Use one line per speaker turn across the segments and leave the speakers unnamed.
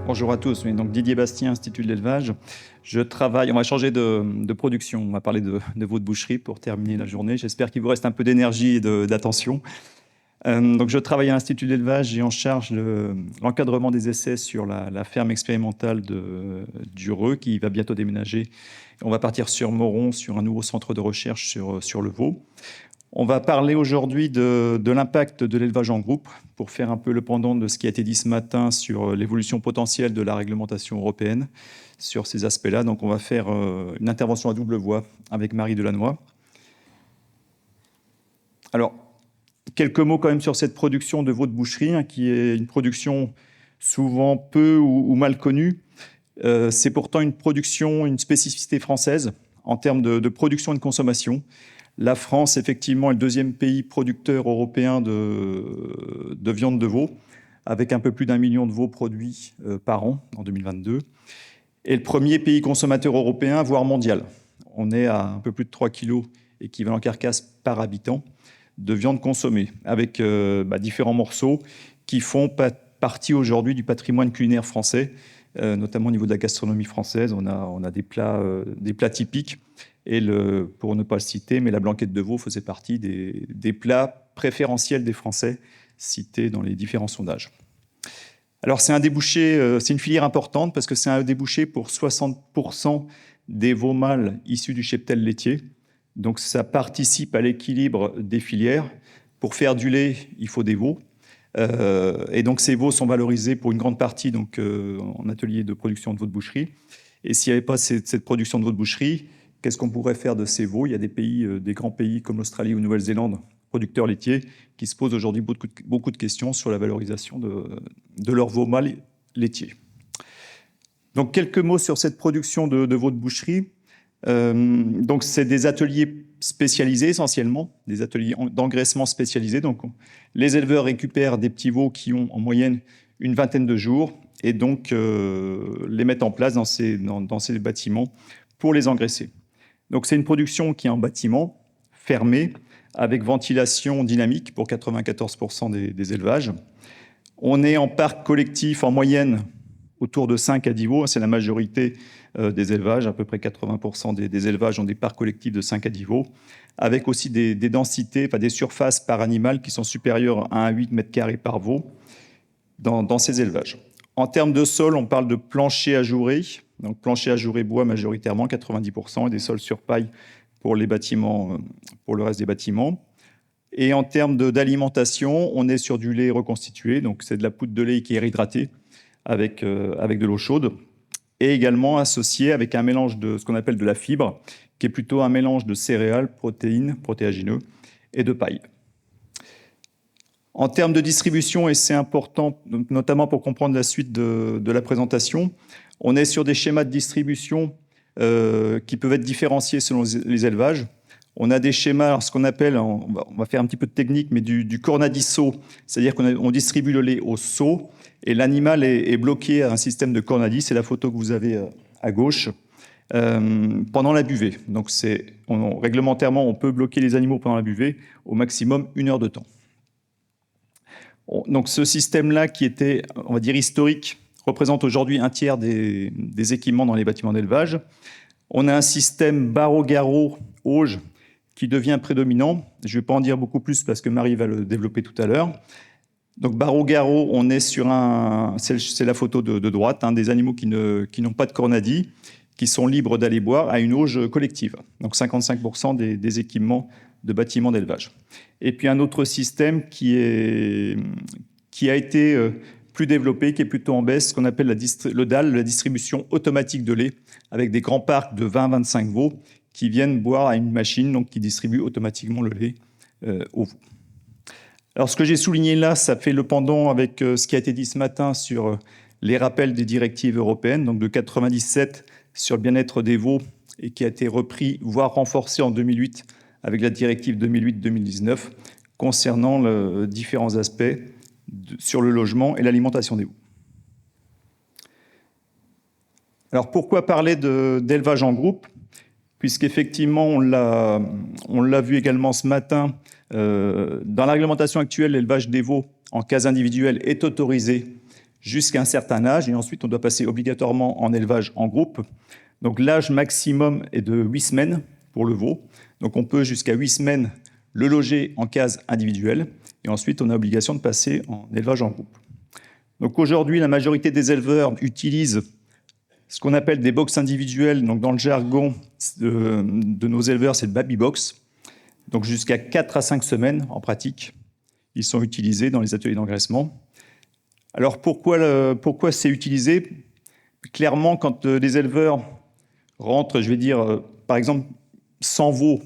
Bonjour à tous, oui, donc Didier Bastien, Institut de l'élevage. Je travaille, on va changer de production, on va parler de votre boucherie pour terminer la journée. J'espère qu'il vous reste un peu d'énergie et d'attention. Donc je travaille à l'Institut de l'élevage et en charge l'encadrement des essais sur la ferme expérimentale du Reux qui va bientôt déménager. On va partir sur Moron, sur un nouveau centre de recherche sur le veau. On va parler aujourd'hui de l'impact de l'élevage en groupe pour faire un peu le pendant de ce qui a été dit ce matin sur l'évolution potentielle de la réglementation européenne sur ces aspects-là. Donc on va faire une intervention à double voix avec Marie Delannoy. Alors, quelques mots quand même sur cette production de veau de boucherie, qui est une production souvent peu ou mal connue. C'est pourtant une production, une spécificité française en termes de production et de consommation. La France, effectivement, est le deuxième pays producteur européen de viande de veau, avec un peu plus d'1 million de veaux produits par an en 2022. Et le premier pays consommateur européen, voire mondial. On est à un peu plus de 3 kilos équivalent carcasse par habitant de viande consommée, avec différents morceaux qui font partie aujourd'hui du patrimoine culinaire français, notamment au niveau de la gastronomie française. On a des plats typiques. Et pour ne pas le citer, mais la blanquette de veau faisait partie des plats préférentiels des Français cités dans les différents sondages. Alors c'est un débouché, c'est une filière importante parce que c'est un débouché pour 60% des veaux mâles issus du cheptel laitier. Donc ça participe à l'équilibre des filières. Pour faire du lait, il faut des veaux. Et donc ces veaux sont valorisés pour une grande partie donc, en atelier de production de veau de boucherie. Et s'il n'y avait pas cette production de veau de boucherie, qu'est-ce qu'on pourrait faire de ces veaux? Il y a des pays, des grands pays comme l'Australie ou Nouvelle-Zélande, producteurs laitiers, qui se posent aujourd'hui beaucoup de questions sur la valorisation de leurs veaux mâles laitiers. Donc quelques mots sur cette production de veaux de boucherie. Donc c'est des ateliers spécialisés essentiellement, des ateliers d'engraissement spécialisés. Donc les éleveurs récupèrent des petits veaux qui ont en moyenne une vingtaine de jours et donc les mettent en place dans ces bâtiments pour les engraisser. Donc c'est une production qui est en bâtiment fermé avec ventilation dynamique pour 94% des élevages. On est en parc collectif en moyenne autour de 5 à 10 veaux, c'est la majorité des élevages, à peu près 80% des élevages ont des parcs collectifs de 5 à 10 veaux, avec aussi des densités, des surfaces par animal qui sont supérieures à 1,8 m² par veau dans ces élevages. En termes de sol, on parle de plancher ajouré, donc plancher ajouré bois majoritairement, 90%, et des sols sur paille pour les bâtiments, pour le reste des bâtiments. Et en termes d'alimentation, on est sur du lait reconstitué, donc c'est de la poudre de lait qui est réhydratée avec de l'eau chaude, et également associé avec un mélange de ce qu'on appelle de la fibre, qui est plutôt un mélange de céréales, protéines, protéagineux, et de paille. En termes de distribution, et c'est important, notamment pour comprendre la suite de la présentation, on est sur des schémas de distribution qui peuvent être différenciés selon les élevages. On a des schémas, ce qu'on appelle, on va faire un petit peu de technique, mais du cornadi-seau, c'est-à-dire qu'on distribue le lait au seau, et l'animal est bloqué à un système de cornadi, c'est la photo que vous avez à gauche, pendant la buvée. Donc réglementairement, on peut bloquer les animaux pendant la buvée, au maximum 1 heure de temps. Donc ce système-là, qui était, on va dire, historique, représente aujourd'hui 1/3 des équipements dans les bâtiments d'élevage. On a un système barreau-garrot-auge qui devient prédominant. Je ne vais pas en dire beaucoup plus parce que Marie va le développer tout à l'heure. Donc barreau-garrot, on est sur c'est la photo de droite, des animaux qui n'ont pas de cornadi, qui sont libres d'aller boire à une auge collective. Donc 55% des équipements de bâtiments d'élevage. Et puis un autre système qui a été plus développé, qui est plutôt en baisse, ce qu'on appelle le DAL, la distribution automatique de lait, avec des grands parcs de 20-25 veaux qui viennent boire à une machine, donc qui distribue automatiquement le lait aux veaux. Alors ce que j'ai souligné là, ça fait le pendant avec ce qui a été dit ce matin sur les rappels des directives européennes, donc de 97 sur le bien-être des veaux, et qui a été repris, voire renforcé en 2008 avec la directive 2008-2019, concernant différents aspects sur le logement et l'alimentation des veaux. Alors pourquoi parler d'élevage en groupe? Puisqu'effectivement, on l'a vu également ce matin, dans la réglementation actuelle, l'élevage des veaux en case individuelle est autorisé jusqu'à un certain âge, et ensuite on doit passer obligatoirement en élevage en groupe. Donc l'âge maximum est de 8 semaines pour le veau. Donc on peut jusqu'à 8 semaines le loger en case individuelle, et ensuite on a obligation de passer en élevage en groupe. Donc aujourd'hui, la majorité des éleveurs utilisent ce qu'on appelle des box individuelles. Donc dans le jargon de nos éleveurs, c'est le baby box. Donc jusqu'à 4 à 5 semaines en pratique, ils sont utilisés dans les ateliers d'engraissement. Alors pourquoi c'est utilisé? Clairement, quand les éleveurs rentrent, je vais dire, par exemple, 100 veaux.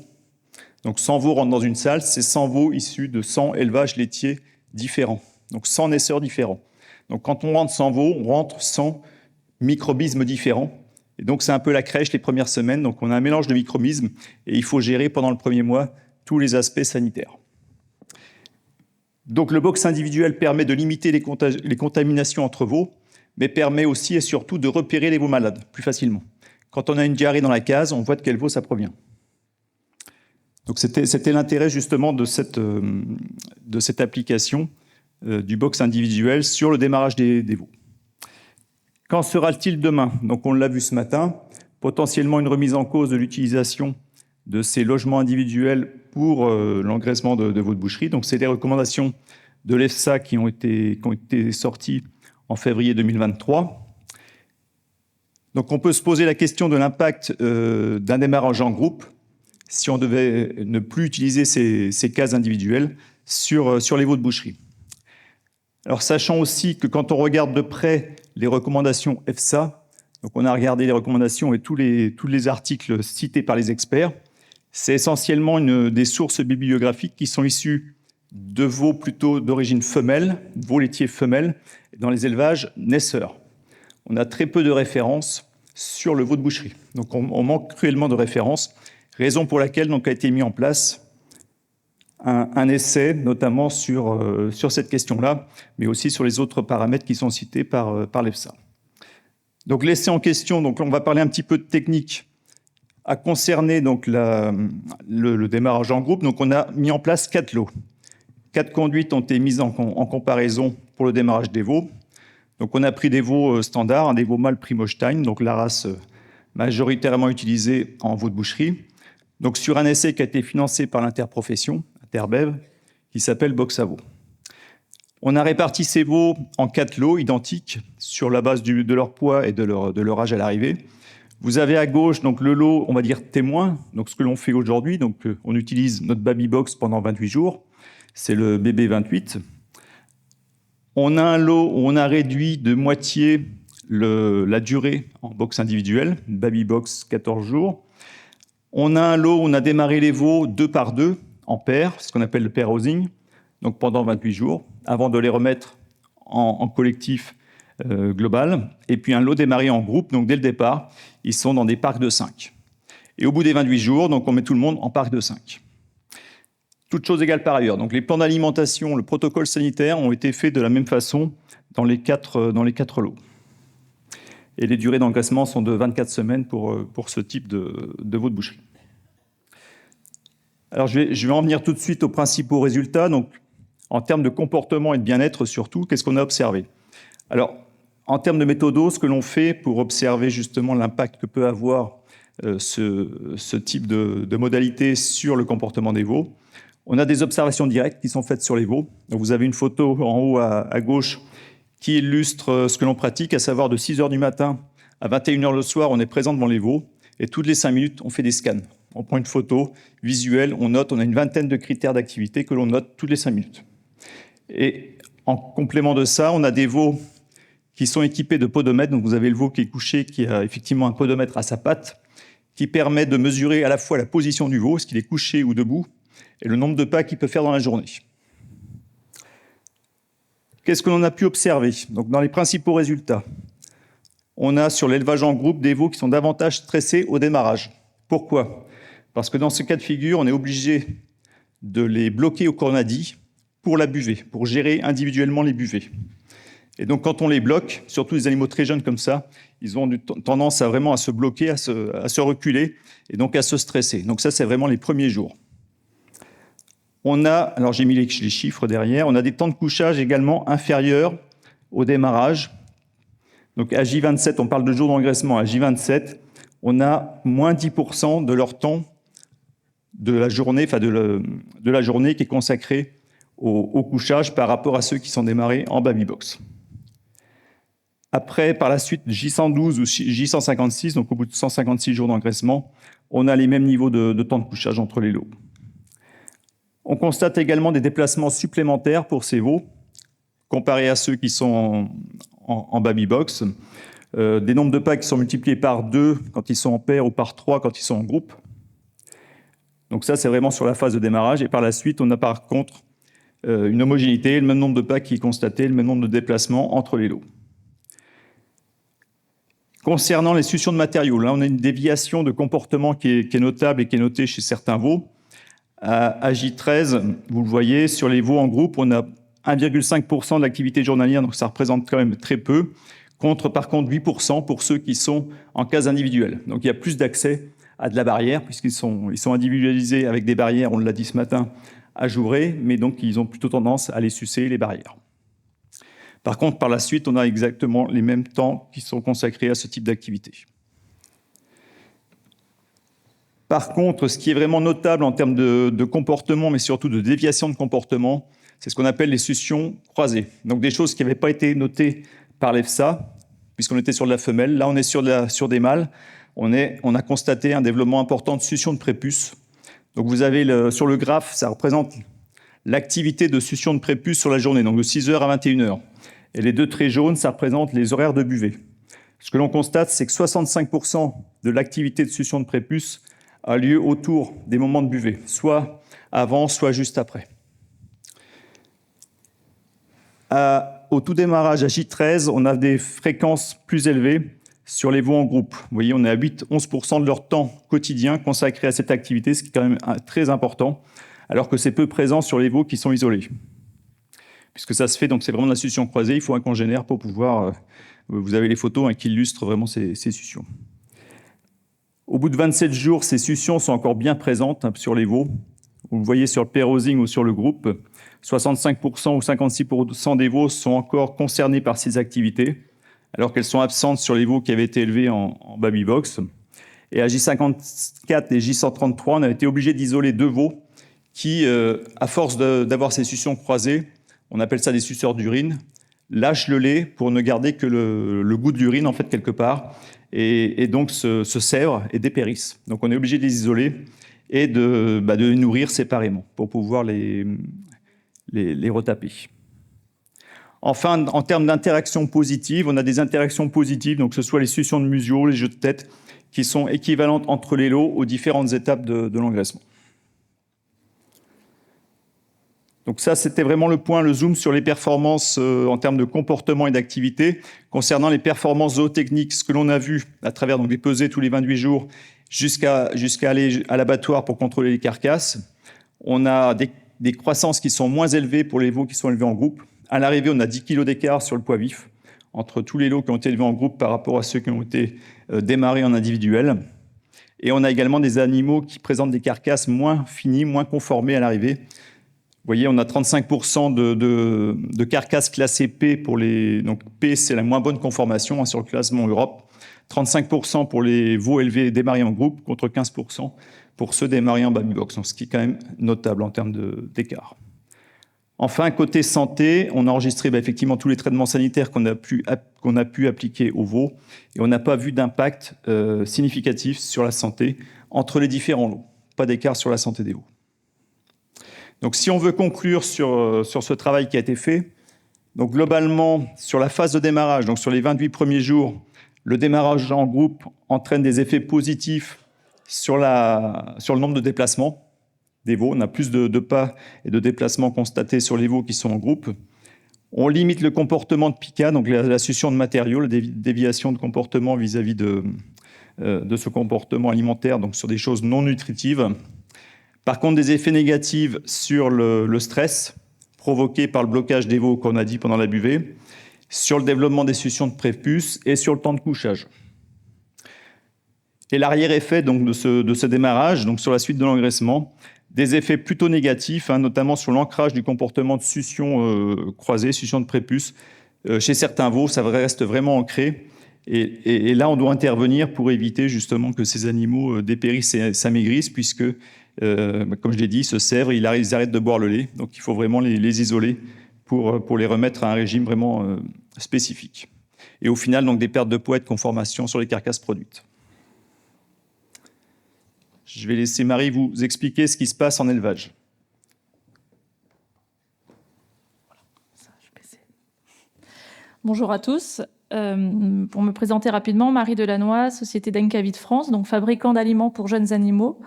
Donc 100 veaux rentrent dans une salle, c'est 100 veaux issus de 100 élevages laitiers différents. Donc 100 naisseurs différents. Donc quand on rentre 100 veaux, on rentre 100 microbismes différents. Et donc c'est un peu la crèche les premières semaines. Donc on a un mélange de microbismes et il faut gérer pendant le premier mois tous les aspects sanitaires. Donc le box individuel permet de limiter les contaminations entre veaux, mais permet aussi et surtout de repérer les veaux malades plus facilement. Quand on a une diarrhée dans la case, on voit de quel veau ça provient. Donc c'était l'intérêt justement de cette application du box individuel sur le démarrage des veaux. Qu'en sera-t-il demain? Donc on l'a vu ce matin, potentiellement une remise en cause de l'utilisation de ces logements individuels pour l'engraissement de veaux de boucherie. Donc c'est des recommandations de l'EFSA qui ont été sorties en février 2023. Donc on peut se poser la question de l'impact d'un démarrage en groupe si on devait ne plus utiliser ces cases individuelles sur les veaux de boucherie. Alors sachant aussi que quand on regarde de près les recommandations EFSA, donc on a regardé les recommandations et tous les articles cités par les experts, c'est essentiellement des sources bibliographiques qui sont issues de veaux plutôt d'origine femelle, veaux laitiers femelles, dans les élevages naisseurs. On a très peu de références sur le veau de boucherie. Donc on manque cruellement de références, raison pour laquelle donc, a été mis en place un essai, notamment sur cette question-là, mais aussi sur les autres paramètres qui sont cités par l'EFSA. Donc l'essai en question, donc on va parler un petit peu de technique, a concerné donc le démarrage en groupe. Donc on a mis en place 4 lots. 4 conduites ont été mises en comparaison pour le démarrage des veaux. Donc on a pris des veaux standards, des veaux mâles Primostein, donc la race majoritairement utilisée en veau de boucherie. Donc sur un essai qui a été financé par l'interprofession, Interbev, qui s'appelle Boxavo. On a réparti ces veaux en 4 lots identiques sur la base de leur poids et de leur âge à l'arrivée. Vous avez à gauche donc le lot, on va dire témoin, donc ce que l'on fait aujourd'hui. Donc on utilise notre baby box pendant 28 jours, c'est le bébé 28. On a un lot où on a réduit de moitié la durée en box individuelle, baby box 14 jours. On a un lot où on a démarré les veaux 2 par 2 en paire, ce qu'on appelle le pair housing, donc pendant 28 jours, avant de les remettre en collectif global. Et puis un lot démarré en groupe, donc dès le départ, ils sont dans des parcs de 5. Et au bout des 28 jours, donc on met tout le monde en parc de 5. Toutes choses égales par ailleurs. Donc les plans d'alimentation, le protocole sanitaire ont été faits de la même façon dans les 4 lots. Et les durées d'engraissement sont de 24 semaines pour ce type de veau de boucherie. Alors je vais en venir tout de suite aux principaux résultats. Donc en termes de comportement et de bien-être surtout, qu'est-ce qu'on a observé? Alors en termes de méthodo, ce que l'on fait pour observer justement l'impact que peut avoir ce type de modalité sur le comportement des veaux, on a des observations directes qui sont faites sur les veaux. Donc vous avez une photo en haut à gauche qui illustre ce que l'on pratique, à savoir de 6h du matin à 21h le soir, on est présent devant les veaux et toutes les 5 minutes, on fait des scans. On prend une photo visuelle, on note, on a une vingtaine de critères d'activité que l'on note toutes les 5 minutes. Et en complément de ça, on a des veaux qui sont équipés de podomètres. Donc vous avez le veau qui est couché, qui a effectivement un podomètre à sa patte, qui permet de mesurer à la fois la position du veau, est-ce qu'il est couché ou debout, et le nombre de pas qu'il peut faire dans la journée. Qu'est-ce que l'on a pu observer? Donc, dans les principaux résultats, on a sur l'élevage en groupe des veaux qui sont davantage stressés au démarrage. Pourquoi? Parce que dans ce cas de figure, on est obligé de les bloquer au cornadi pour la buvée, pour gérer individuellement les buvées. Et donc quand on les bloque, surtout les animaux très jeunes comme ça, ils ont tendance à vraiment à se bloquer, à se reculer et donc à se stresser. Donc ça, c'est vraiment les premiers jours. On a, alors j'ai mis les chiffres derrière, on a des temps de couchage également inférieurs au démarrage. Donc à J27, on parle de jours d'engraissement. À J27, on a moins 10% de leur temps de la journée, de la journée qui est consacrée au couchage par rapport à ceux qui sont démarrés en baby box. Après, par la suite, J112 ou J156, donc au bout de 156 jours d'engraissement, on a les mêmes niveaux de temps de couchage entre les lots. On constate également des déplacements supplémentaires pour ces veaux, comparés à ceux qui sont en baby box. Des nombres de pas qui sont multipliés par 2 quand ils sont en paire ou par 3 quand ils sont en groupe. Donc ça, c'est vraiment sur la phase de démarrage. Et par la suite, on a par contre une homogénéité, le même nombre de pas qui est constaté, le même nombre de déplacements entre les lots. Concernant les suctions de matériaux, là, on a une déviation de comportement qui est notable et qui est notée chez certains veaux. À J13, vous le voyez, sur les veaux en groupe, on a 1,5% de l'activité journalière, donc ça représente quand même très peu, par contre 8% pour ceux qui sont en case individuelle. Donc il y a plus d'accès à de la barrière, puisqu'ils sont individualisés avec des barrières, on l'a dit ce matin, ajourées, mais donc ils ont plutôt tendance à les sucer, les barrières. Par contre, par la suite, on a exactement les mêmes temps qui sont consacrés à ce type d'activité. Par contre, ce qui est vraiment notable en termes de comportement, mais surtout de déviation de comportement, c'est ce qu'on appelle les suctions croisées. Donc des choses qui n'avaient pas été notées par l'EFSA, puisqu'on était sur de la femelle. Là, on est sur des mâles. On a constaté un développement important de succion de prépuce. Donc vous avez sur le graphe, ça représente l'activité de succion de prépuce sur la journée, donc de 6h à 21h. Et les deux traits jaunes, ça représente les horaires de buvée. Ce que l'on constate, c'est que 65% de l'activité de succion de prépuce a lieu autour des moments de buvée, soit avant, soit juste après. Au tout démarrage, à J13, on a des fréquences plus élevées sur les veaux en groupe. Vous voyez, on est à 8-11% de leur temps quotidien consacré à cette activité, ce qui est quand même très important, alors que c'est peu présent sur les veaux qui sont isolés. Puisque ça se fait, donc c'est vraiment de la succion croisée, il faut un congénère pour pouvoir... vous avez les photos qui illustrent vraiment ces suctions. Au bout de 27 jours, ces suctions sont encore bien présentes sur les veaux. Vous le voyez sur le pair-housing ou sur le groupe. 65% ou 56% des veaux sont encore concernés par ces activités, alors qu'elles sont absentes sur les veaux qui avaient été élevés en baby box. Et à J54 et J133, on a été obligé d'isoler 2 veaux qui, à force d'avoir ces suctions croisées, on appelle ça des suceurs d'urine, lâchent le lait pour ne garder que le goût de l'urine, en fait, quelque part, et donc se sèvrent et dépérissent. Donc on est obligé de les isoler et de les nourrir séparément pour pouvoir les retaper. Enfin, en termes d'interactions positives, on a des interactions positives, donc que ce soit les suctions de musio, les jeux de tête, qui sont équivalentes entre les lots aux différentes étapes de l'engraissement. Donc ça, c'était vraiment le zoom sur les performances en termes de comportement et d'activité. Concernant les performances zootechniques, ce que l'on a vu à travers donc, des pesées tous les 28 jours jusqu'à aller à l'abattoir pour contrôler les carcasses, on a des croissances qui sont moins élevées pour les veaux qui sont élevés en groupe. À l'arrivée, on a 10 kg d'écart sur le poids vif entre tous les lots qui ont été élevés en groupe par rapport à ceux qui ont été démarrés en individuel. Et on a également des animaux qui présentent des carcasses moins finies, moins conformées à l'arrivée. Vous voyez, on a 35% de carcasses classées P pour les... Donc P, c'est la moins bonne conformation sur le classement Europe. 35% pour les veaux élevés démarrés en groupe contre 15% pour ceux démarrés en baby box, ce qui est quand même notable en termes d'écart. Enfin, côté santé, on a enregistré effectivement tous les traitements sanitaires qu'on a pu appliquer aux veaux et on n'a pas vu d'impact significatif sur la santé entre les différents lots. Pas d'écart sur la santé des veaux. Donc, si on veut conclure sur ce travail qui a été fait, donc globalement, sur la phase de démarrage, donc sur les 28 premiers jours, le démarrage en groupe entraîne des effets positifs sur le nombre de déplacements des veaux. On a plus de pas et de déplacements constatés sur les veaux qui sont en groupe. On limite le comportement de pica, donc la succion de matériaux, la déviation de comportement vis-à-vis de ce comportement alimentaire, donc sur des choses non nutritives. Par contre, des effets négatifs sur le stress provoqué par le blocage des veaux qu'on a dit pendant la buvée, sur le développement des suctions de prépuce et sur le temps de couchage. Et l'arrière-effet donc, de ce démarrage, donc sur la suite de l'engraissement, des effets plutôt négatifs, notamment sur l'ancrage du comportement de succion croisée, succion de prépuce, Chez certains veaux, ça reste vraiment ancré. Et là, on doit intervenir pour éviter justement que ces animaux dépérissent et s'amaigrissent, puisque, comme je l'ai dit, ce sèvre, ils arrêtent de boire le lait. Donc, il faut vraiment les isoler pour les remettre à un régime vraiment spécifique. Et au final, donc, des pertes de poids et de conformation sur les carcasses produites. Je vais laisser Marie vous expliquer ce qui se passe en élevage.
Bonjour à tous. Pour me présenter rapidement, Marie Delannoy, société d'Encavit France, donc fabricant d'aliments pour jeunes animaux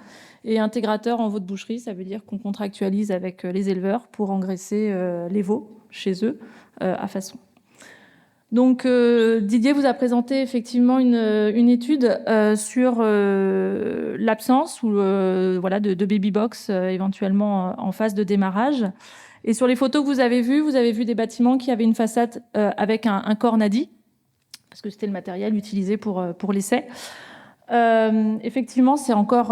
et intégrateur en veau de boucherie. Ça veut dire qu'on contractualise avec les éleveurs pour engraisser les veaux chez eux à façon. Donc Didier vous a présenté effectivement une étude sur l'absence de baby box éventuellement en phase de démarrage. Et sur les photos que vous avez vu des bâtiments qui avaient une façade avec un cornadi, parce que c'était le matériel utilisé pour l'essai. Effectivement, c'est encore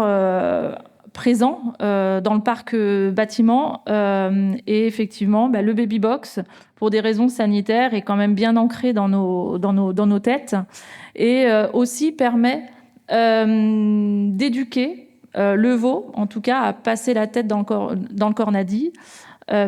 présent dans le parc bâtiment. Et effectivement, le baby box, pour des raisons sanitaires, est quand même bien ancré dans nos têtes. Et aussi permet d'éduquer le veau, en tout cas, à passer la tête dans le cornadi.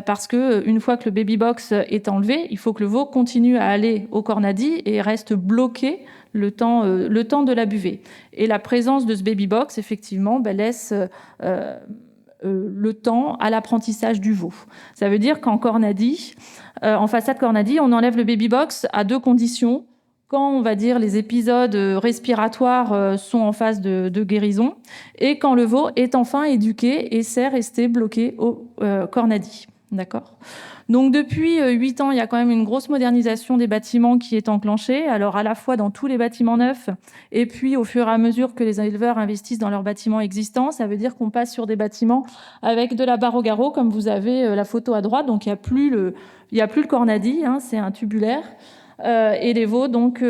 Parce qu'une fois que le baby box est enlevé, il faut que le veau continue à aller au cornadi et reste bloqué le temps de la buvée. Et la présence de ce baby box, effectivement, laisse le temps à l'apprentissage du veau. Ça veut dire qu'en cornadi, en façade cornadi, on enlève le baby box à deux conditions. Quand, on va dire, les épisodes respiratoires sont en phase de guérison et quand le veau est enfin éduqué et sait rester bloqué au cornadi. D'accord ? Donc depuis 8 ans, il y a quand même une grosse modernisation des bâtiments qui est enclenchée. Alors à la fois dans tous les bâtiments neufs et puis au fur et à mesure que les éleveurs investissent dans leurs bâtiments existants, ça veut dire qu'on passe sur des bâtiments avec de la barre au garrot, comme vous avez la photo à droite. Donc il y a plus le cornadi, hein, c'est un tubulaire. Et les veaux donc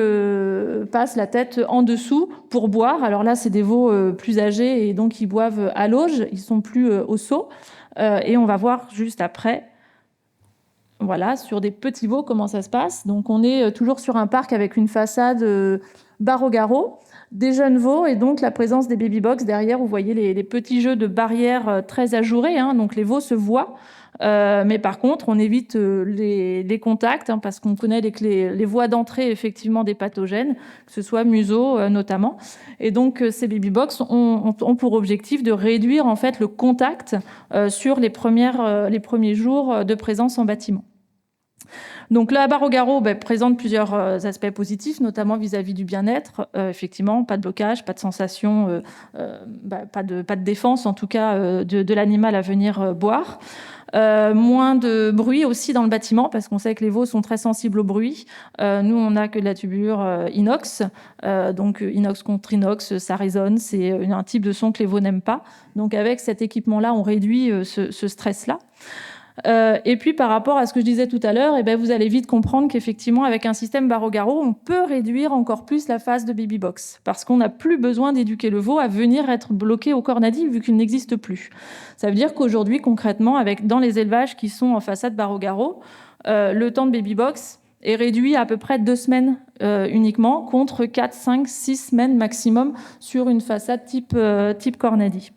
passent la tête en dessous pour boire. Alors là, c'est des veaux plus âgés et donc ils boivent à l'auge, ils sont plus au seau. Et on va voir juste après, voilà, sur des petits veaux comment ça se passe. Donc on est toujours sur un parc avec une façade barre au garrot, des jeunes veaux et donc la présence des baby box derrière. Vous voyez les petits jeux de barrières très ajourés, hein, donc les veaux se voient. Mais par contre, on évite les contacts hein, parce qu'on connaît les voies d'entrée effectivement des pathogènes, que ce soit museau notamment. Et donc, ces baby box ont pour objectif de réduire en fait le contact sur les premiers jours de présence en bâtiment. Donc la barre au garrot présente plusieurs aspects positifs, notamment vis-à-vis du bien-être. Effectivement, pas de blocage, pas de sensation, pas de défense en tout cas de l'animal à venir boire. Moins de bruit aussi dans le bâtiment parce qu'on sait que les veaux sont très sensibles au bruit. Nous, on n'a que de la tubure inox. Donc inox contre inox, ça résonne. C'est un type de son que les veaux n'aiment pas. Donc avec cet équipement-là, on réduit ce stress-là. Et puis par rapport à ce que je disais tout à l'heure, vous allez vite comprendre qu'effectivement avec un système barre au garrot, on peut réduire encore plus la phase de baby box parce qu'on n'a plus besoin d'éduquer le veau à venir être bloqué au cornadi vu qu'il n'existe plus. Ça veut dire qu'aujourd'hui concrètement, dans les élevages qui sont en façade barre au garrot, le temps de baby box est réduit à peu près 2 semaines uniquement contre 4, 5, 6 semaines maximum sur une façade type cornadi.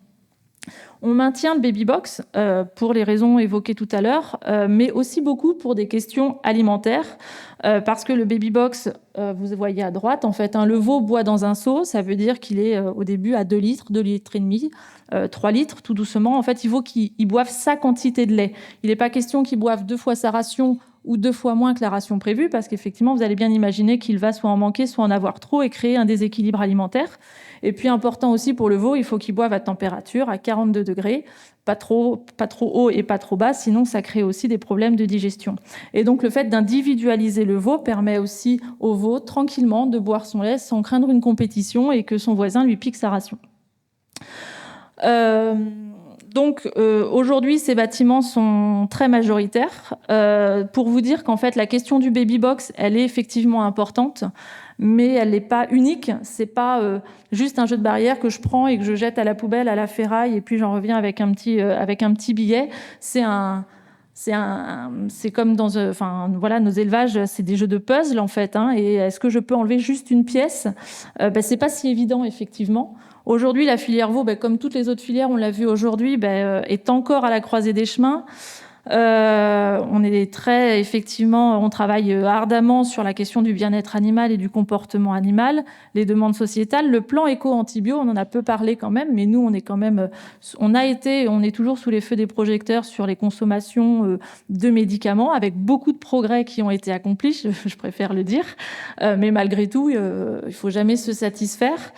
On maintient le baby box pour les raisons évoquées tout à l'heure, mais aussi beaucoup pour des questions alimentaires, parce que le baby box, vous voyez à droite, en fait, le veau boit dans un seau, ça veut dire qu'il est au début à 2 litres, 2 litres et demi, 3 litres, tout doucement. En fait, il faut qu'il boive sa quantité de lait. Il n'est pas question qu'il boive 2 fois sa ration ou 2 fois moins que la ration prévue, parce qu'effectivement, vous allez bien imaginer qu'il va soit en manquer, soit en avoir trop et créer un déséquilibre alimentaire. Et puis, important aussi pour le veau, il faut qu'il boive à température, à 42 degrés, pas trop haut et pas trop bas, sinon ça crée aussi des problèmes de digestion. Et donc, le fait d'individualiser le veau permet aussi au veau, tranquillement, de boire son lait sans craindre une compétition et que son voisin lui pique sa ration. Donc aujourd'hui, ces bâtiments sont très majoritaires. Pour vous dire qu'en fait, la question du baby box, elle est effectivement importante, mais elle n'est pas unique. C'est pas juste un jeu de barrière que je prends et que je jette à la poubelle, à la ferraille, et puis j'en reviens avec un petit billet. C'est un c'est comme dans, enfin voilà, nos élevages, c'est des jeux de puzzle en fait. Et est-ce que je peux enlever juste une pièce? C'est pas si évident effectivement. Aujourd'hui, la filière veau, comme toutes les autres filières, on l'a vu aujourd'hui, est encore à la croisée des chemins. On est très, effectivement, on travaille ardemment sur la question du bien-être animal et du comportement animal, les demandes sociétales. Le plan éco-antibio, on en a peu parlé quand même, mais nous, on est quand même, on est toujours sous les feux des projecteurs sur les consommations de médicaments, avec beaucoup de progrès qui ont été accomplis, je préfère le dire. Mais malgré tout, il faut jamais se satisfaire.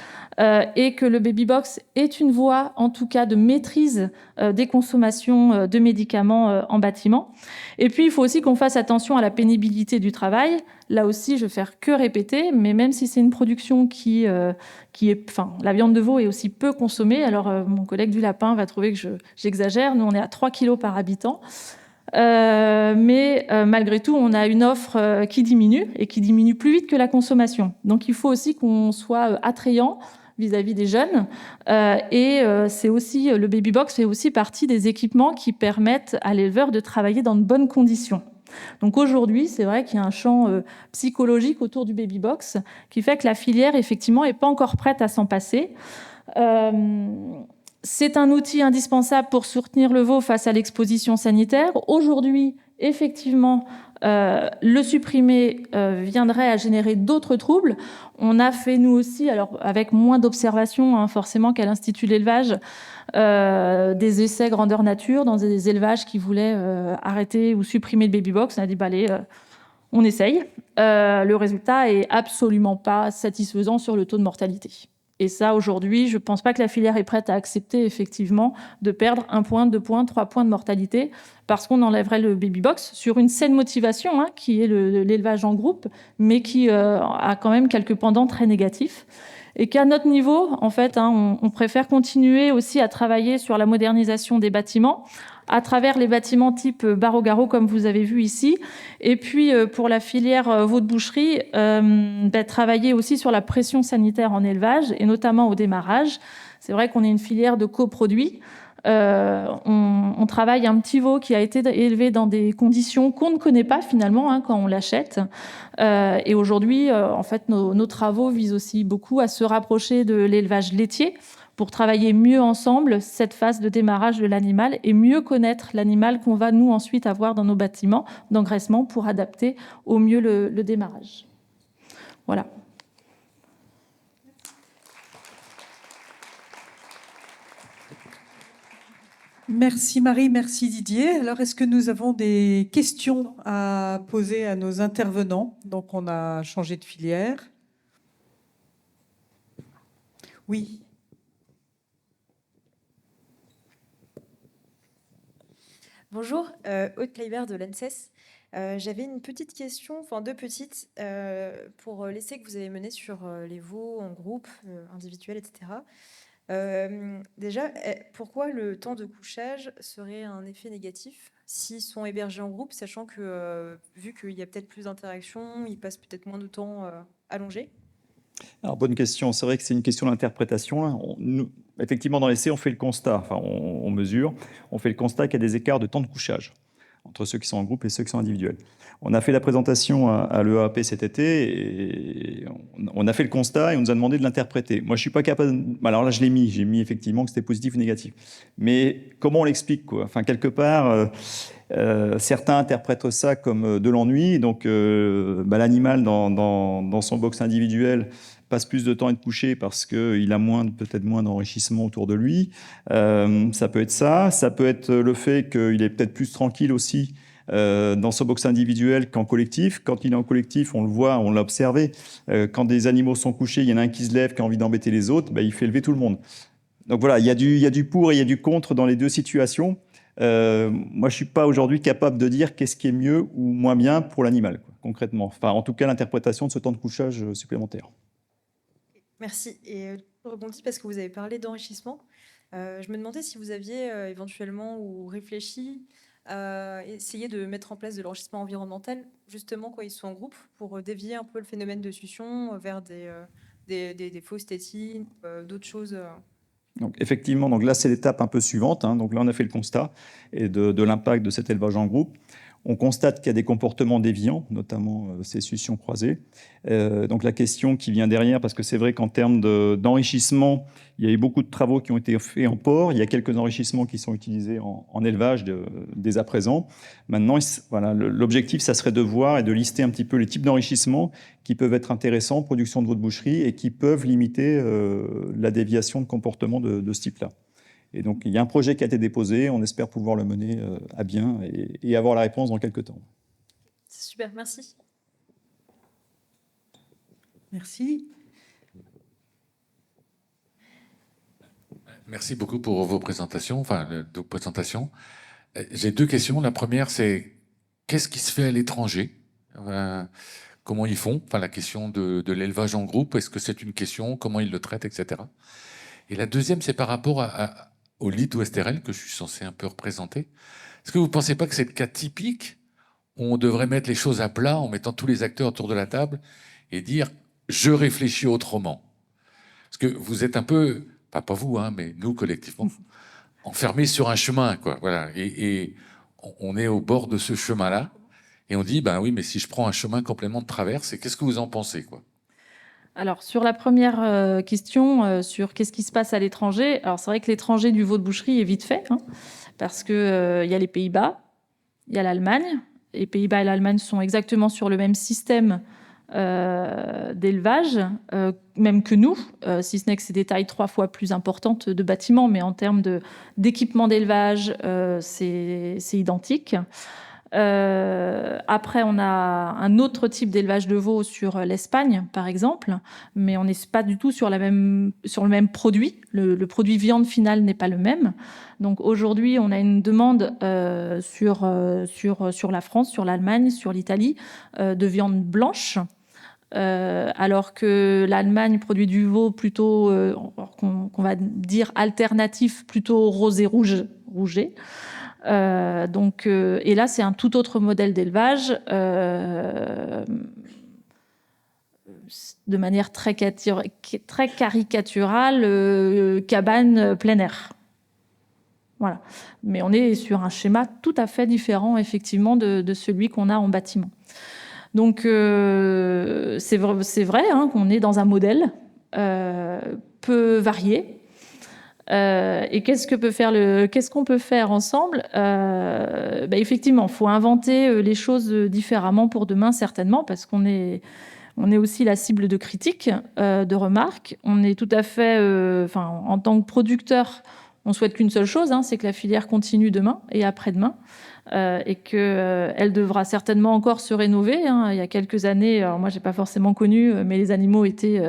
Et que le baby box est une voie, en tout cas, de maîtrise des consommations de médicaments en bâtiment. Et puis, il faut aussi qu'on fasse attention à la pénibilité du travail. Là aussi, je vais faire que répéter, mais même si c'est une production qui est... Enfin, la viande de veau est aussi peu consommée. Alors, mon collègue du lapin va trouver que j'exagère. Nous, on est à 3 kilos par habitant. Mais malgré tout, on a une offre qui diminue et qui diminue plus vite que la consommation. Donc, il faut aussi qu'on soit attrayant vis-à-vis des jeunes. C'est aussi, le baby box fait aussi partie des équipements qui permettent à l'éleveur de travailler dans de bonnes conditions. Donc aujourd'hui, c'est vrai qu'il y a un champ psychologique autour du baby box qui fait que la filière, effectivement, n'est pas encore prête à s'en passer. C'est un outil indispensable pour soutenir le veau face à l'exposition sanitaire. Aujourd'hui, effectivement, le supprimer viendrait à générer d'autres troubles. On a fait, nous aussi, alors avec moins d'observations forcément qu'à l'Institut de l'élevage, des essais grandeur nature dans des élevages qui voulaient arrêter ou supprimer le baby box. On a dit, allez, on essaye. Le résultat est absolument pas satisfaisant sur le taux de mortalité. Et ça, aujourd'hui, je ne pense pas que la filière est prête à accepter, effectivement, de perdre 1 point, 2 points, 3 points de mortalité parce qu'on enlèverait le baby box sur une saine motivation, qui est l'élevage en groupe, mais qui a quand même quelques pendants très négatifs. Et qu'à notre niveau, en fait, on préfère continuer aussi à travailler sur la modernisation des bâtiments à travers les bâtiments type Barreau-Garreau, comme vous avez vu ici. Et puis, pour la filière veau de boucherie, travailler aussi sur la pression sanitaire en élevage, et notamment au démarrage. C'est vrai qu'on est une filière de coproduits. On travaille un petit veau qui a été élevé dans des conditions qu'on ne connaît pas finalement quand on l'achète. Et aujourd'hui, en fait, nos travaux visent aussi beaucoup à se rapprocher de l'élevage laitier pour travailler mieux ensemble cette phase de démarrage de l'animal et mieux connaître l'animal qu'on va nous ensuite avoir dans nos bâtiments d'engraissement pour adapter au mieux le démarrage. Voilà.
Merci Marie, merci Didier. Alors, est-ce que nous avons des questions à poser à nos intervenants? Donc, on a changé de filière. Oui.
Bonjour, Aude Kleiber de l'ANSES. J'avais une petite question, enfin 2 petites, pour l'essai que vous avez mené sur les veaux en groupe, individuel, etc. Déjà, pourquoi le temps de couchage serait un effet négatif s'ils sont hébergés en groupe, sachant que, vu qu'il y a peut-être plus d'interaction, ils passent peut-être moins de temps allongés?
Alors, bonne question. C'est vrai que c'est une question d'interprétation. Effectivement, dans l'essai, on fait le constat, enfin, on mesure, on fait le constat qu'il y a des écarts de temps de couchage entre ceux qui sont en groupe et ceux qui sont individuels. On a fait la présentation à l'EAP cet été et on a fait le constat et on nous a demandé de l'interpréter. Moi, je suis pas capable. Alors là, j'ai mis effectivement que c'était positif ou négatif. Mais comment on l'explique, quoi? Enfin, quelque part, certains interprètent ça comme de l'ennui. Donc, l'animal dans son box individuel passe plus de temps à être couché parce qu'il a peut-être moins d'enrichissement autour de lui. Ça peut être ça. Ça peut être le fait qu'il est peut-être plus tranquille aussi dans son box individuel qu'en collectif. Quand il est en collectif, on le voit, on l'a observé. Quand des animaux sont couchés, il y en a un qui se lève, qui a envie d'embêter les autres, il fait lever tout le monde. Donc voilà, il y a du pour et il y a du contre dans les deux situations. Moi, je suis pas aujourd'hui capable de dire qu'est-ce qui est mieux ou moins bien pour l'animal, concrètement. Enfin, en tout cas, l'interprétation de ce temps de couchage supplémentaire.
Merci. Et je rebondis parce que vous avez parlé d'enrichissement. Je me demandais si vous aviez éventuellement ou réfléchi à essayer de mettre en place de l'enrichissement environnemental, justement quand ils sont en groupe, pour dévier un peu le phénomène de succion vers des fausses tétines, d'autres choses.
Donc effectivement, donc là c'est l'étape un peu suivante. Donc là on a fait le constat et de l'impact de cet élevage en groupe. On constate qu'il y a des comportements déviants, notamment ces suctions croisées. Donc la question qui vient derrière, parce que c'est vrai qu'en termes d'enrichissement, il y a eu beaucoup de travaux qui ont été faits en porc. Il y a quelques enrichissements qui sont utilisés en élevage dès à présent. Maintenant, voilà, l'objectif, ça serait de voir et de lister un petit peu les types d'enrichissement qui peuvent être intéressants en production de veau de boucherie et qui peuvent limiter la déviation de comportement de ce type-là. Et donc, il y a un projet qui a été déposé. On espère pouvoir le mener à bien et avoir la réponse dans quelques temps.
C'est super, merci.
Merci.
Merci beaucoup pour vos présentations. J'ai 2 questions. La première, c'est qu'est-ce qui se fait à l'étranger? Comment ils font? La question de l'élevage en groupe, est-ce que c'est une question? Comment ils le traitent, etc. Et la deuxième, c'est par rapport au lead Ouesterel que je suis censé un peu représenter. Est-ce que vous ne pensez pas que c'est le cas typique où on devrait mettre les choses à plat en mettant tous les acteurs autour de la table et dire « je réfléchis autrement » Parce que vous êtes un peu, pas vous, mais nous collectivement, enfermés sur un chemin, quoi. Voilà. Et on est au bord de ce chemin-là et on dit « ben oui, mais si je prends un chemin complètement de traverse, qu'est-ce que vous en pensez, quoi ?»
Alors, sur la première question, sur qu'est-ce qui se passe à l'étranger, alors c'est vrai que l'étranger du veau de boucherie est vite fait, parce qu'il y a les Pays-Bas, il y a l'Allemagne. Les Pays-Bas et l'Allemagne sont exactement sur le même système d'élevage, même que nous, si ce n'est que c'est des tailles 3 fois plus importantes de bâtiments, mais en termes d'équipement d'élevage, c'est identique. Après, on a un autre type d'élevage de veaux sur l'Espagne, par exemple, mais on n'est pas du tout sur le même produit. Le produit viande finale n'est pas le même. Donc aujourd'hui, on a une demande sur la France, sur l'Allemagne, sur l'Italie, de viande blanche. Alors que l'Allemagne produit du veau plutôt, qu'on va dire alternatif, plutôt rosé rouget. Et là, c'est un tout autre modèle d'élevage, de manière très caricaturale, cabane plein air. Voilà. Mais on est sur un schéma tout à fait différent, effectivement, de celui qu'on a en bâtiment. Donc, c'est vrai qu'on est dans un modèle peu varié. Et qu'est-ce qu'on peut faire ensemble? Effectivement, il faut inventer les choses différemment pour demain, certainement, parce qu'on est aussi la cible de critiques, de remarques. On est tout à fait, en tant que producteur, on souhaite qu'une seule chose, c'est que la filière continue demain et après-demain, et qu'elle devra certainement encore se rénover. Il y a quelques années, alors moi, j'ai pas forcément connu, mais les animaux étaient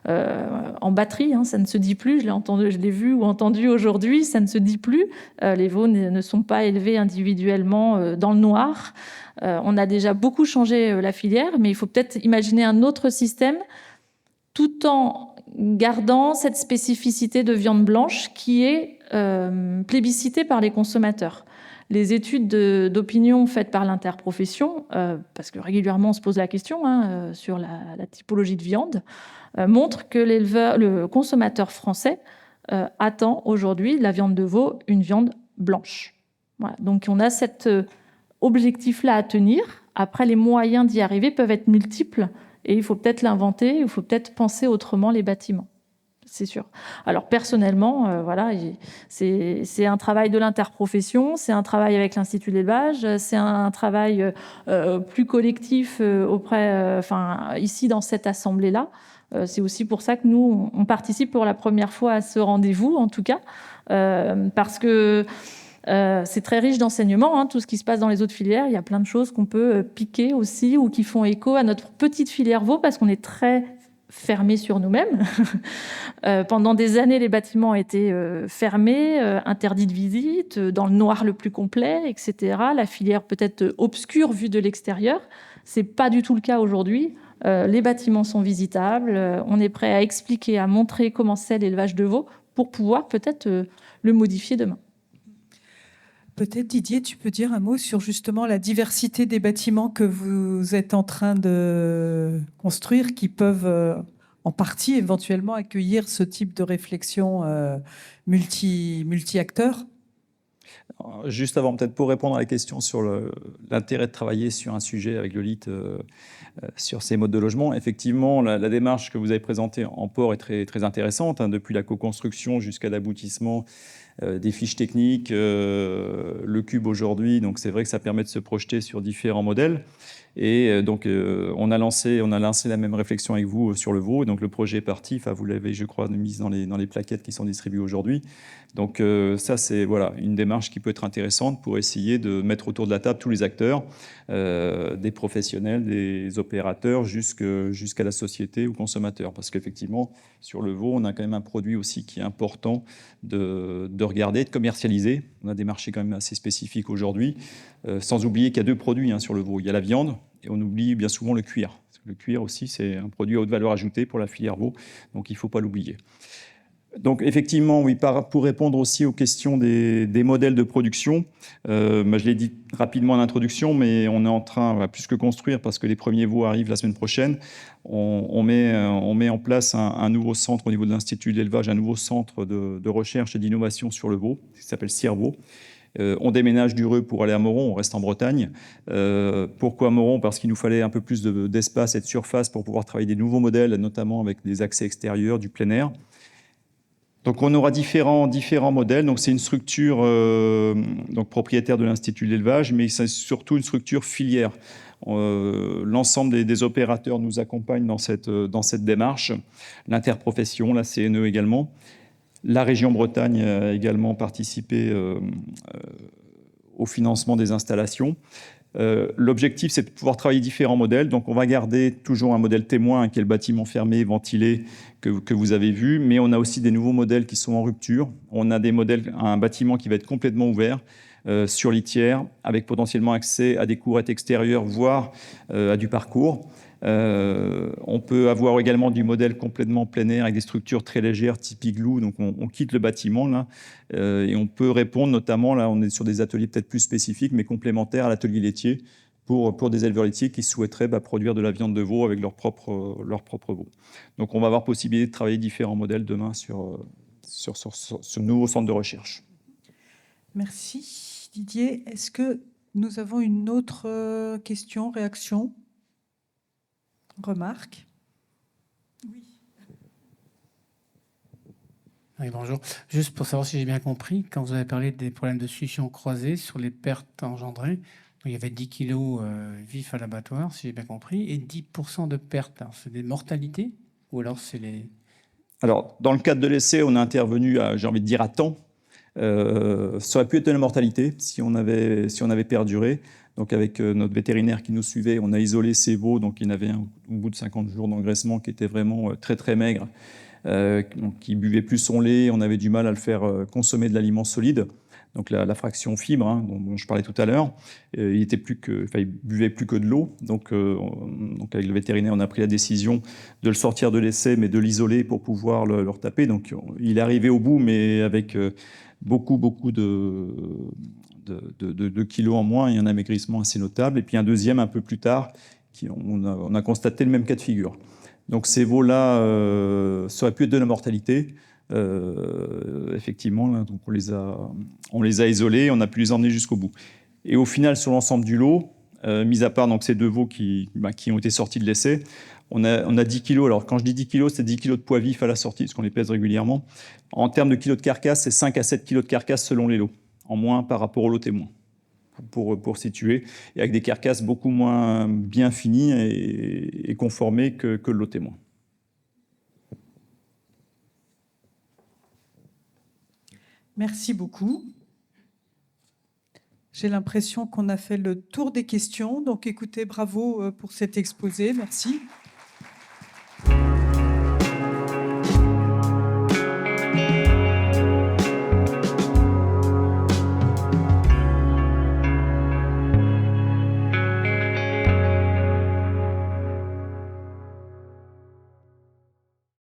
en batterie, ça ne se dit plus. Je l'ai vu ou entendu aujourd'hui, ça ne se dit plus. Les veaux ne sont pas élevés individuellement dans le noir. On a déjà beaucoup changé la filière, mais il faut peut-être imaginer un autre système tout en gardant cette spécificité de viande blanche qui est plébiscitée par les consommateurs. Les études d'opinion faites par l'interprofession, parce que régulièrement on se pose la question sur la typologie de viande, montrent que le consommateur français attend aujourd'hui de la viande de veau une viande blanche. Voilà. Donc on a cet objectif-là à tenir. Après, les moyens d'y arriver peuvent être multiples et il faut peut-être l'inventer, il faut peut-être penser autrement les bâtiments. C'est sûr. Alors personnellement, c'est un travail de l'interprofession, c'est un travail avec l'Institut de l'élevage, c'est un travail plus collectif ici dans cette assemblée-là. C'est aussi pour ça que nous, on participe pour la première fois à ce rendez-vous, en tout cas, parce que c'est très riche d'enseignements, tout ce qui se passe dans les autres filières. Il y a plein de choses qu'on peut piquer aussi ou qui font écho à notre petite filière veau, parce qu'on est très fermés sur nous-mêmes. Pendant des années, les bâtiments étaient fermés, interdits de visite, dans le noir le plus complet, etc. La filière peut-être obscure vue de l'extérieur. C'est pas du tout le cas aujourd'hui. Les bâtiments sont visitables. On est prêt à expliquer, à montrer comment c'est l'élevage de veau pour pouvoir peut-être le modifier demain.
Peut-être, Didier, tu peux dire un mot sur justement la diversité des bâtiments que vous êtes en train de construire qui peuvent en partie éventuellement accueillir ce type de réflexion multi-acteurs?
Juste avant, peut-être pour répondre à la question sur l'intérêt de travailler sur un sujet avec le LIT sur ces modes de logement, effectivement, la démarche que vous avez présentée en port est très, très intéressante, hein, depuis la co-construction jusqu'à l'aboutissement des fiches techniques, le cube aujourd'hui. Donc c'est vrai que ça permet de se projeter sur différents modèles. Et donc on a lancé la même réflexion avec vous sur le Vaud. Donc le projet est parti. Enfin, vous l'avez, je crois, mis dans les plaquettes qui sont distribuées aujourd'hui. Donc ça, c'est voilà, une démarche qui peut être intéressante pour essayer de mettre autour de la table tous les acteurs, des professionnels, des opérateurs, jusqu'à la société ou consommateurs. Parce qu'effectivement, sur le Vaud, on a quand même un produit aussi qui est important de regarder, de commercialiser. On a des marchés quand même assez spécifiques aujourd'hui, sans oublier qu'il y a deux produits sur le Vaud. Il y a la viande et on oublie bien souvent le cuir. Parce que le cuir aussi, c'est un produit à haute valeur ajoutée pour la filière Vaud, donc il ne faut pas l'oublier. Donc effectivement, oui, pour répondre aussi aux questions des modèles de production, je l'ai dit rapidement en introduction, mais on est en train, plus que construire, parce que les premiers veaux arrivent la semaine prochaine, on met en place un nouveau centre au niveau de l'Institut de l'élevage, un nouveau centre de recherche et d'innovation sur le veau, qui s'appelle CIRVO. On déménage d'Ureux pour aller à Moron, on reste en Bretagne. Pourquoi Moron? Parce qu'il nous fallait un peu plus d'espace et de surface pour pouvoir travailler des nouveaux modèles, notamment avec des accès extérieurs, du plein air. Donc on aura différents modèles. Donc c'est une structure donc propriétaire de l'Institut de l'élevage, mais c'est surtout une structure filière. L'ensemble des opérateurs nous accompagnent dans cette démarche. L'interprofession, la CNE également. La région Bretagne a également participé au financement des installations. L'objectif, c'est de pouvoir travailler différents modèles. Donc, on va garder toujours un modèle témoin, qui est le bâtiment fermé, ventilé, que vous avez vu. Mais on a aussi des nouveaux modèles qui sont en rupture. On a des modèles, un bâtiment qui va être complètement ouvert sur litière, avec potentiellement accès à des courettes extérieures, voire à du parcours. On peut avoir également du modèle complètement plein air avec des structures très légères, type igloo. Donc on quitte le bâtiment là, et on peut répondre notamment, là on est sur des ateliers peut-être plus spécifiques, mais complémentaires à l'atelier laitier pour des éleveurs laitiers qui souhaiteraient produire de la viande de veau avec leur propre veau. Donc on va avoir possibilité de travailler différents modèles demain sur ce nouveau centre de recherche.
Merci Didier. Est-ce que nous avons une autre question, réaction? Remarque?
Oui, bonjour. Juste pour savoir si j'ai bien compris, quand vous avez parlé des problèmes de succion croisée sur les pertes engendrées, il y avait 10 kilos vifs à l'abattoir, si j'ai bien compris, et 10% de pertes. C'est des mortalités ou alors c'est les...
Alors, dans le cadre de l'essai, on a intervenu, j'ai envie de dire, à temps. Ça aurait pu être de la mortalité si on avait perduré. Donc avec notre vétérinaire qui nous suivait, on a isolé ces veaux, donc il y en avait un au bout de 50 jours d'engraissement qui était vraiment très très maigre, qui buvait plus son lait, on avait du mal à le faire consommer de l'aliment solide, donc la fraction fibre dont je parlais tout à l'heure, il buvait plus que de l'eau, donc avec le vétérinaire on a pris la décision de le sortir de l'essai mais de l'isoler pour pouvoir le retaper, donc il est arrivé au bout mais avec beaucoup de kilos en moins et un amaigrissement assez notable. Et puis un deuxième un peu plus tard, on a constaté le même cas de figure. Donc ces veaux-là, ça aurait pu être de la mortalité. Effectivement, là, donc on les a isolés, on a pu les emmener jusqu'au bout. Et au final, sur l'ensemble du lot, mis à part donc, ces deux veaux qui ont été sortis de l'essai, on a 10 kilos. Alors quand je dis 10 kilos, c'est 10 kilos de poids vif à la sortie, parce qu'on les pèse régulièrement. En termes de kilos de carcasse, c'est 5 à 7 kilos de carcasse selon les lots, en moins par rapport au lot témoin, pour situer, et avec des carcasses beaucoup moins bien finies et conformées que le lot témoin.
Merci beaucoup. J'ai l'impression qu'on a fait le tour des questions. Donc écoutez, bravo pour cet exposé. Merci.